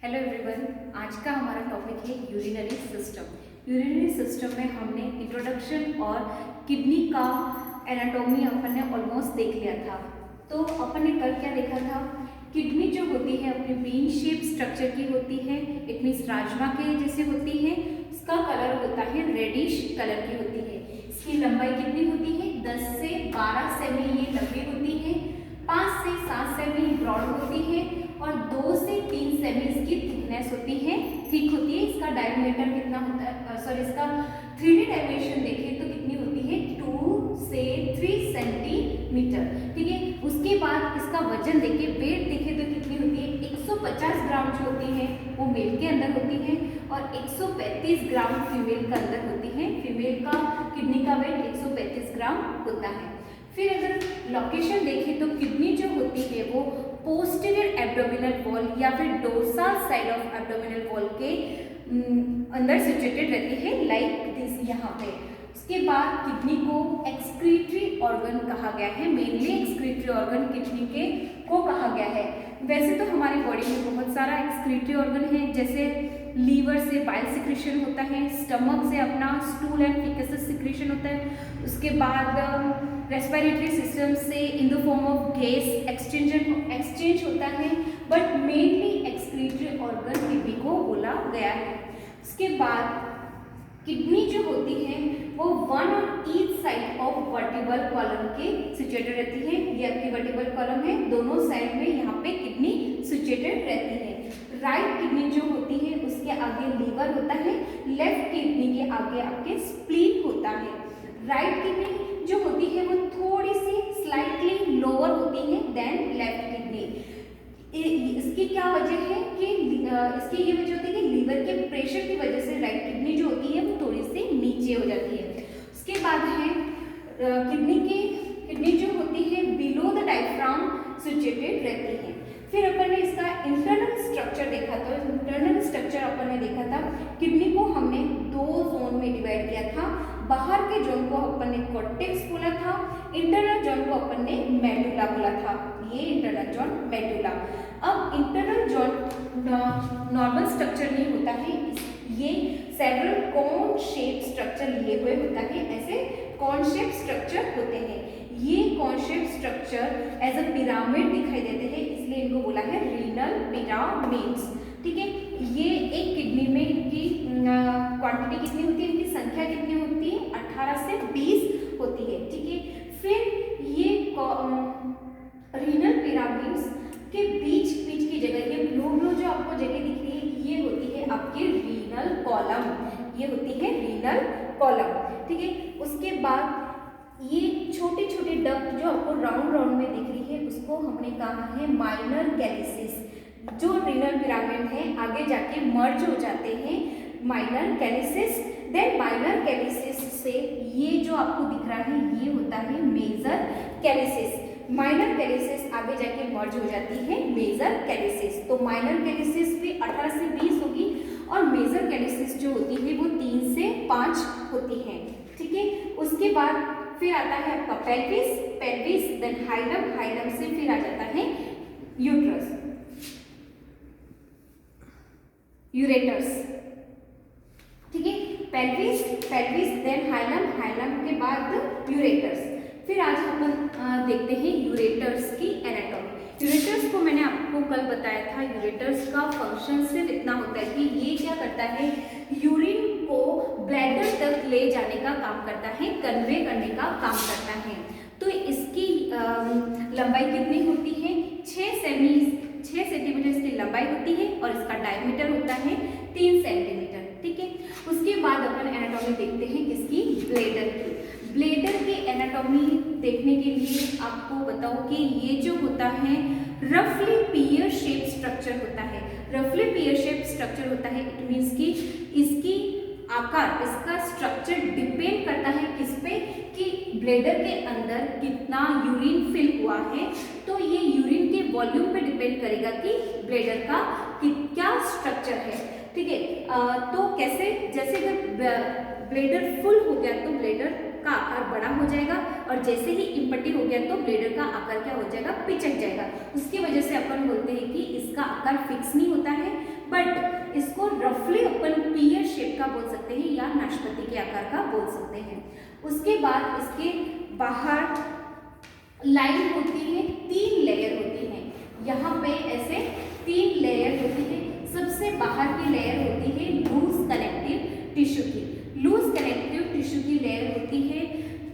Hello everyone, आज का हमारा टॉपिक है यूरिनरी सिस्टम। यूरिनरी सिस्टम में हमने इंट्रोडक्शन और किडनी का एनाटॉमी अपन ने ऑलमोस्ट देख लिया था। तो अपन ने कल क्या देखा था, किडनी जो होती है अपनी बीन शेप स्ट्रक्चर की होती है, इट मीन्स राजमा के जैसे होती है। इसका कलर होता है रेडिश कलर की होती है। इसकी लंबाई कितनी होती है, 10 से 12 सेमी ये लंबी होती है, 5 से 7 सेमी ब्रॉड होती है और 2 से 3 सेमी इसकी थिकनेस होती है, थिक होती है। इसका डायमीटर कितना होता है, सॉरी इसका 3D डायमेंशन देखें तो कितनी होती है, 2 से 3 सेंटीमीटर। ठीक है, उसके बाद इसका वजन देखें, वेट देखें तो कितनी होती है, 150 ग्राम जो होती है वो मेल के अंदर होती है और 135 ग्राम फीमेल के अंदर होती है। फीमेल का किडनी का वेट 135 ग्राम होता है। फिर अगर लोकेशन देखें तो किडनी जो होती है वो पोस्टीरियर एब्डोमिनल वॉल या फिर dorsal side of abdominal wall के अंदर सिचुएटेड रहती है, लाइक दिस यहाँ पे। उसके बाद किडनी को एक्सक्रीटरी ऑर्गन कहा गया है, मेनली एक्सक्रीटरी ऑर्गन किडनी के को कहा गया है। वैसे तो हमारी बॉडी में बहुत सारा एक्सक्रीटरी ऑर्गन है, जैसे लीवर से बाइल सिक्रीशन होता है, स्टमक से अपना स्टूल एंड फिकेसिस सिक्रीशन होता है, उसके बाद रेस्पिरेटरी सिस्टम से in the form of gas exchange होता है, but mainly excretory organ kidney को बोला गया है। उसके बाद किडनी जो होती है वो 1 on each side of vertebral column के सिचुएटेड रहती है। ये आपकी वर्टिबल कॉलम है, दोनों साइड में यहाँ पे किडनी सिचुएटेड रहती है। राइट किडनी जो होती है उसके आगे लीवर होता है, लेफ्ट किडनी के आगे आपके स्प्लीन होता है। राइट किडनी जो होती है वो थोड़ी सी स्लाइटली लोअर होती है देन लेफ्ट किडनी। इसकी क्या वजह है कि इसकी ये वजह होती है कि लीवर के प्रेशर की वजह से राइट किडनी जो होती है वो थोड़ी सी नीचे हो जाती है। उसके बाद है किडनी जो होती है बिलो द डायफ्राम सिचुएटेड रहती है। फिर अपन ने इसका इंटरनल स्ट्रक्चर देखा, तो इंटरनल स्ट्रक्चर अपन ने देखा था, किडनी को हमने 2 जोन में डिवाइड किया था। बाहर के जोन को अपन ने कॉर्टेक्स बोला था, इंटरनल जोन को अपन ने मेडुला बोला था। ये इंटरनल जोन मेडुला। अब इंटरनल जोन नॉर्मल स्ट्रक्चर नहीं होता है, ये सेवरल कॉन शेप स्ट्रक्चर लिए हुए होता है, ऐसे कॉन शेप स्ट्रक्चर होते हैं। ये cone shape structure as a pyramid दिखाई देते हैं, इसलिए इनको बोला है रीनल पिरामिड्स। ठीक है, ये एक किडनी में इनकी क्वांटिटी कितनी होती है, इनकी संख्या कितनी होती है, 18 से 20 होती है। ठीक है, फिर ये रीनल पिरामिड्स के बीच की जगह, ये ब्लू जो आपको जगह दिख रही है, ये होती है आपकी रीनल कॉलम, ये होती है रीनल कॉलम। ठीक है, उसके बाद ये छोटे छोटे डक्ट जो आपको राउंड में दिख रही है उसको हमने कहा है माइनर कैलिसिस। जो रीनल पिरामिड है आगे जाके मर्ज हो जाते हैं माइनर कैलिसिस, देन माइनर कैलिसिस से ये जो आपको दिख रहा है ये होता है मेजर कैलिसिस। माइनर कैलिसिस आगे जाके मर्ज हो जाती है मेजर कैलिसिस। तो माइनर कैलिसिस भी 18 से 20 होगी और मेजर कैलिसिस जो होती है वो 3 से 5 होती है। ठीक है, उसके बाद फिर आता है आपका पेल्विस, देन हाइलम से फिर आ जाता है यूट्रस, यूरेटर्स। ठीक है, पेल्विस देन हाइलम के बाद यूरेटर्स। फिर आज अपन देखते हैं यूरेटर्स की एनाटॉमी। यूरेटर्स को मैंने आपको कल बताया था, यूरेटर्स का फंक्शन सिर्फ इतना होता है कि ये क्या करता है, यूरिन को ब्लैडर तक ले जाने का काम करता है, कन्वे करने का काम करता है। तो इसकी लंबाई कितनी होती है, 6 सेंटीमीटर इसकी लंबाई होती है और इसका डायमीटर होता है 3 सेंटीमीटर। ठीक है, उसके बाद अपन एनाटॉमी देखते हैं किसकी, ब्लैडर की। ब्लैडर के एनाटॉमी देखने के लिए आपको बताओ कि ये जो होता है रफली पियर शेप स्ट्रक्चर होता है। रफली पियर शेप स्ट्रक्चर होता है, इट मीन्स कि इसकी आकार, इसका स्ट्रक्चर डिपेंड करता है किस पे, कि ब्लैडर के अंदर कितना यूरिन फिल हुआ है। तो ये यूरिन के वॉल्यूम पे डिपेंड करेगा कि ब्लैडर का क्या स्ट्रक्चर है। ठीक है, तो कैसे, जैसे अगर ब्लैडर फुल हो गया तो ब्लैडर का आकार बड़ा हो जाएगा और जैसे ही इम्पटी हो गया तो ब्लैडर का आकार क्या हो जाएगा, पिचक जाएगा। उसकी वजह से अपन बोलते हैं कि इसका आकार फिक्स नहीं होता है, बट बट इसको रफली अपन पीयर शेप का बोल सकते हैं या नाशपाती के आकार का बोल सकते हैं। उसके बाद इसके बाहर लाइन होती है, 3 लेयर होती है। यहाँ पे ऐसे 3 लेयर होती है। सबसे बाहर की लेयर होती है लूज कनेक्टिव टिश्यू की। लूज कनेक्टिव टिश्यू की लेयर होती है।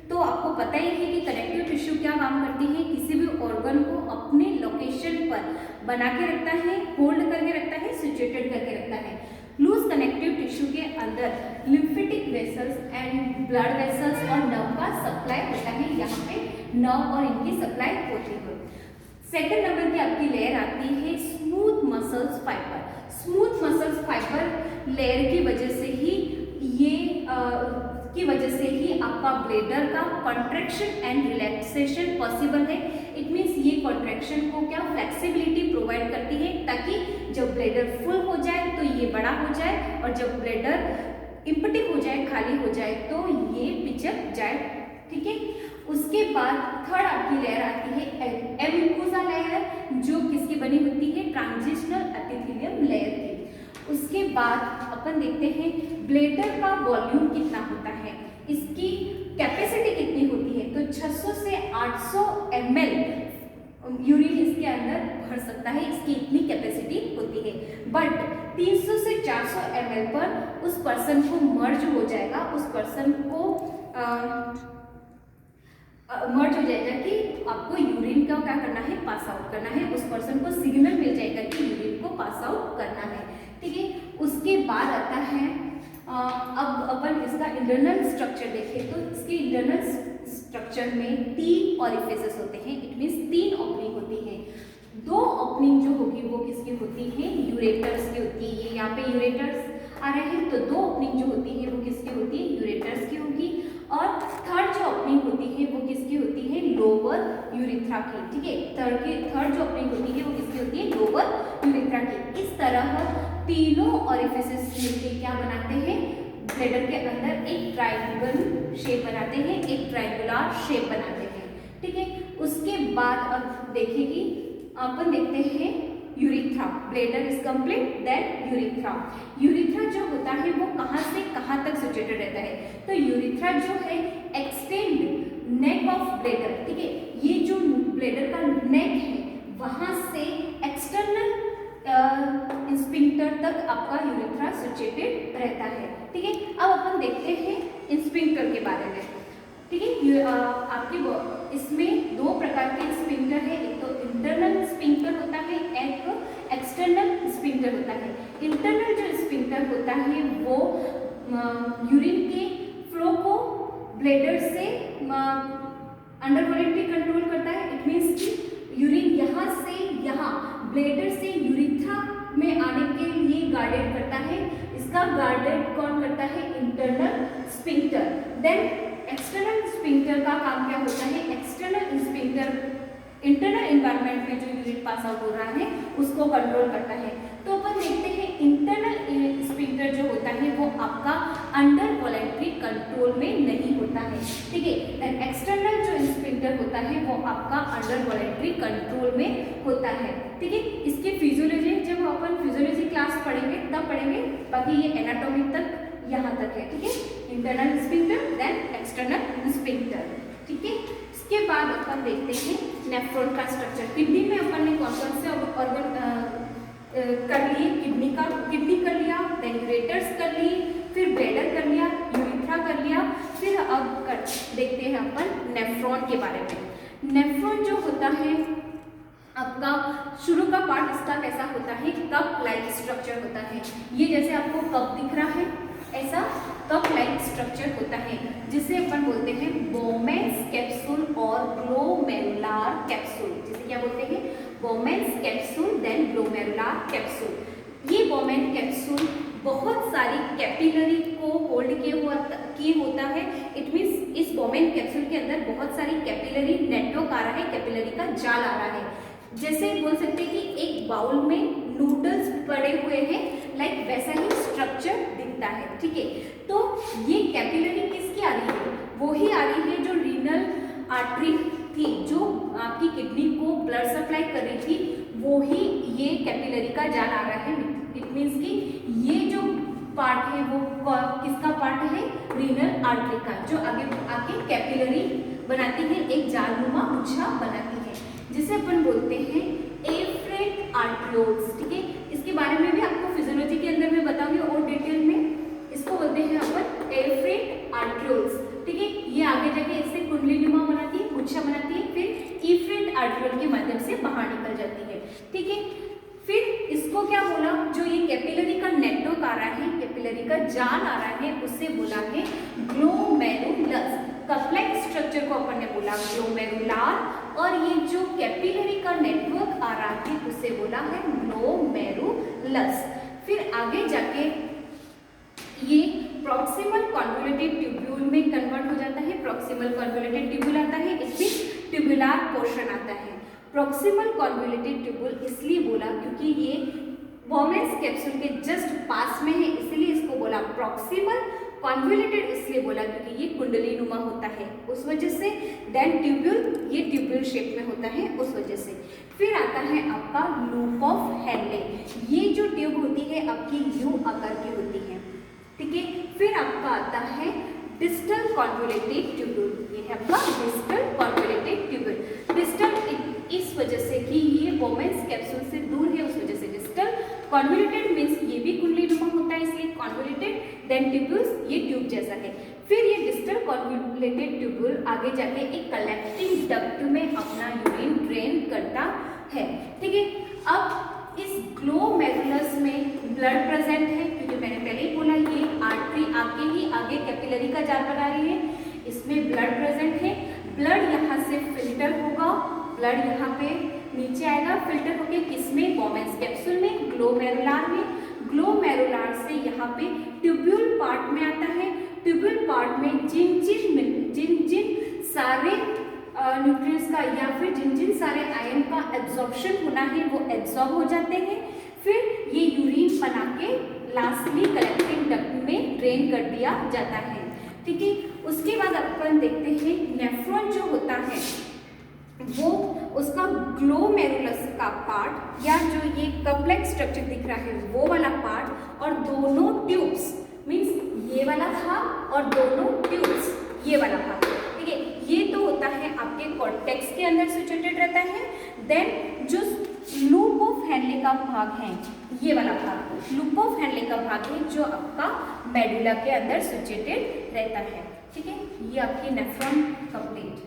तो आपको पता ही है कि कनेक्टिव टिश्यू क्या काम करती है, किसी भी ऑर्गन को अपने लोकेशन पर बना के रखता है, होल्ड करके रखता है, सिचुएटेड करके रखता है। लूज कनेक्टिव टिश्यू के अंदर lymphatic vessels and blood vessels और नर्व का सप्लाई होता है। यहाँ पे नर्व और इनकी सप्लाई होती है। सेकंड नंबर की आपकी लेयर आती है smooth muscles fibre. Smooth muscles fibre layer की वजह से ही आपका ब्लेडर का कॉन्ट्रैक्शन एंड रिलैक्सेशन पॉसिबल है। इट मीन्स ये कॉन्ट्रैक्शन को क्या फ्लेक्सिबिलिटी प्रोवाइड करती है, ताकि जब ब्लेडर फुल हो जाए तो ये बड़ा हो जाए, और जब ब्लेडर इम्पटी हो जाए, खाली हो जाए, तो ये पिचक जाए। ठीक है। उसके बाद थर्ड आपकी लेयर आती है एमिकोसा लेयर, जो किसकी बनी होती है, ट्रांजिशनल एपिथेलियम लेयर की। उसके बाद अपन देखते हैं ब्लेडर का वॉल्यूम कितना होता है, इसकी कैपेसिटी कितनी होती है। तो 600 से 800 ml यूरिन इसके अंदर भर सकता है, इसकी इतनी कैपेसिटी होती है। बट 300 से 400 ml पर उस पर्सन को मर्ज हो जाएगा, उस पर्सन को मर्ज हो जाएगा कि आपको यूरिन का क्या करना है, पास आउट करना है। उस पर्सन को सिग्नल मिल जाएगा कि यूरिन को पास आउट करना है। ठीक है। उसके बाद आता है अब अपन इसका इंटरनल स्ट्रक्चर देखें तो इसके इंटरनल स्ट्रक्चर में 3 ऑरिफिसेस होते हैं। इट मीन्स 3 ओपनिंग होती है। 2 ओपनिंग जो होगी वो किसकी होती है, यूरेटर्स की होती है। ये यहाँ पे यूरेटर्स आ रहे हैं, तो 2 ओपनिंग जो होती है वो किसकी होती है, यूरेटर्स की होगी। और थर्ड जो ओपनिंग होती है वो किसकी होती है, लोअर यूरिथ्रा की। ठीक है। थर्ड जो ओपनिंग होती है वो किसकी होती है, लोअर यूरिथ्रा की। इस तरह तीनों ऑरिफिसेस मिलकर क्या बनाते हैं, ब्लेडर के अंदर एक ट्रायंगल शेप बनाते हैं, एक ट्रायंगुलर शेप बनाते हैं। ठीक है। उसके बाद अब देखेगी अपन देखते हैं urethra. Bladder is complete, then urethra. Urethra जो होता है वो कहाँ से कहाँ तक सिचुएटेड रहता है, तो यूरिथ्रा जो है एक्सटेंड नेक ऑफ ब्लेडर। ठीक है। ये जो ब्लेडर का नेक है वहां से एक्सटर्नल स्फिंक्टर तक आपका यूरिथ्रा सिचुएटेड रहता है। ठीक है। अब अपन देखते हैं स्फिंक्टर के बारे में। ठीक है। आपके इसमें 2 प्रकार के स्फिंक्टर है, एक तो इंटरनल स्फिंक्टर होता है, एक एक्सटर्नल स्फिंक्टर होता है। इंटरनल जो स्फिंक्टर होता है वो यूरिन के फ्लो को ब्लेडर से अंडर वॉलेंट्री कंट्रोल करता है। इट मीन्स कि यूरिन यहाँ से यहाँ ब्लेडर से यूरिथ्रा में आने के लिए गार्डेड करता है। इसका गार्डेड कौन करता है, internal sphincter. Then external sphincter का काम क्या होता है, एक्सटर्नल स्फिंक्टर इंटरनल एनवायरनमेंट में जो यूरिन पास आउट हो रहा है उसको कंट्रोल करता है। तो अपन देखते हैं इंटरनल स्फिंक्टर जो होता है वो आपका अंडर वॉलेंट्री कंट्रोल में नहीं होता है। ठीक है। देन एक्सटर्नल जो स्फिंक्टर होता है वो आपका अंडर वॉलेंट्री कंट्रोल में होता है। ठीक है। इसकी फिजियोलॉजी जब अपन फिजियोलॉजी क्लास पढ़ेंगे तब पढ़ेंगे, बाकी ये एनाटॉमी तक यहाँ तक है। ठीक है। Internal sphincter then external sphincter. ठीक है। इसके बाद अपन देखते हैं नेफ्रॉन का स्ट्रक्चर। किडनी में अपन ने कौन कौन से ऑर्गन कर लिए, किडनी कर लिया, देन यूरेटर्स कर ली, फिर ब्लेडर कर लिया, यूरिथ्रा कर लिया, फिर अब देखते हैं अपन नेफ्रॉन के बारे में। नेफ्रॉन जो होता है आपका शुरू का पार्ट इसका कैसा होता है, कप लाइक स्ट्रक्चर होता है। ये जैसे आपको कप दिख रहा है ऐसा कप लाइक स्ट्रक्चर होता है, जिसे अपन बोलते हैं बोमेन्स कैप्सूल और ग्लोमेरुलर कैप्सूल। जिसे क्या बोलते हैं, Bowman's capsule then glomerular capsule. ये बोमेन कैप्सूल बहुत सारी कैपिलरी को होल्ड किए होता है। इट मीन्स इस बोमेन कैप्सूल के अंदर बहुत सारी कैपिलरी नेटवर्क आ रहा है, कैपिलरी का जाल आ रहा है। जैसे बोल सकते हैं कि एक बाउल में नूडल्स पड़े हुए हैं, लाइक वैसा ही स्ट्रक्चर दिखता है। ठीक है। तो ये कैपिलरी किसकी आ रही है, वो ही आ रही है जो रीनल आर्टरी थी, जो आपकी किडनी को ब्लड सप्लाई कर रही थी, वो ही ये कैपिलरी का जाल आ रहा है इट मीन्स कि ये जो पार्ट है वो किसका पार्ट है, रीनल आर्टरी का, जो आगे आके कैपिलरी बनाती है, एक जालनुमा गुच्छा बनाती है, जिसे अपन बोलते हैं एफरेंट आर्टरियोल्स। ठीक है, इसके बारे में भी आपको फिजियोलॉजी के अंदर मैं बताऊंगी और डिटेल में। इसको बोलते हैं अपन एफरेंट आर्टरियोल्स। ठीक है, ये आगे जाके इससे कुंडलीनुमा बनाती है, गुच्छा बनाती है, फिर इफरेंट आर्टरियोल के माध्यम से बाहर निकल जाती है। ठीक है, फिर इसको क्या बोला, जो ये कैपिलरी का नेटवर्क आ रहा है, कैपिलरी का जाल आ रहा है, उससे बोला है ग्लोमेरुलस। कॉम्प्लेक्स स्ट्रक्चर को अपन ने बोला ग्लोमेरुलार, और ये जो कैपिलरी का नेटवर्क आ रहा है उसे बोला है ग्लोमेरुलस। फिर आगे जाके ये प्रॉक्सिमल कॉन्वोल्यूटेड ट्यूब्यूल में कन्वर्ट हो जाता है। प्रॉक्सिमल कॉन्वोल्यूटेड ट्यूब्यूल आता है, इसमें ट्यूबुलर पोर्शन आता है। प्रॉक्सिमल कॉन्वोल्यूटेड ट्यूब्यूल इसलिए बोला क्योंकि ये वोमेन्स कैप्सूल के जस्ट पास में है, इसलिए इसको बोला प्रॉक्सिमल कॉन्वोल्यूटेड, इसलिए बोला क्योंकि ये कुंडली नुमा होता है उस वजह से। देन ट्यूब्यूल, ये ट्यूब्यूल शेप में होता है उस वजह से। फिर आता है आपका लूप ऑफ हैनले। ये जो ट्यूब होती है आपकी यू आकार की होती है। ठीक है, फिर आपका आता है डिस्टल कॉन्वोल्यूटेड ट्यूब्यूल। ये है आपका डिस्टल कॉन्वोल्यूटेड ट्यूब्यूल। डिस्टल इस वजह से कि ये वोमेन्स कैप्सूल से दूर है उस वजह से डिस्टल। कॉन्वोल्यूटेड मीन्स ये भी कुंडलीनुमा होता है इसलिए कॉन्वोल्यूटेड। देन ट्यूब्यूल्स, ये ट्यूब जैसा है। फिर ये डिस्टल कॉन्वोल्यूटेड ट्यूब्यूल आगे जाके एक कलेक्टिंग डक्ट में अपना यूरिन ड्रेन करता है। ठीक है, अब इस ग्लोमेरुलस में ब्लड प्रेजेंट है, क्योंकि मैंने पहले ही बोला ये आर्टरी आके ही आगे कैपिलरी का जाल बना रही है, इसमें ब्लड प्रेजेंट है। ब्लड यहाँ से फिल्टर होगा, ब्लड यहाँ पे नीचे आएगा, फिल्टर होके किसमें, वोमेन्स कैप्सूल में, ग्लोमेरुलार में। ग्लोमेरुलार से यहाँ पे ट्यूब्यूल पार्ट में आता है। ट्यूब्यूल पार्ट में जिन जिन सारे न्यूट्रिएंट्स का या फिर जिन सारे आयन का एब्जॉर्प्शन होना है वो एब्जॉर्ब हो जाते हैं। फिर ये यूरिन बना के लास्टली कलेक्टिंग डक्ट में ड्रेन कर दिया जाता है। ठीक है, उसके बाद अपन देखते हैं नेफ्रॉन जो होता है वो उसका ग्लोमेरुलस का पार्ट या जो ये कॉम्प्लेक्स स्ट्रक्चर दिख रहा है वो वाला पार्ट, और दोनों ट्यूब्स मीन्स ये वाला भाग और दोनों ट्यूब्स ये वाला भाग। ठीक है, ये तो होता है आपके कॉर्टेक्स के अंदर सिचुएटेड रहता है। देन जो लूप ऑफ हैनले का भाग है, ये वाला भाग लूप ऑफ हैनले का भाग है जो आपका मेडुला के अंदर सिचुएटेड रहता है। ठीक है, ये आपकी नेफ्रॉन कंप्लीट।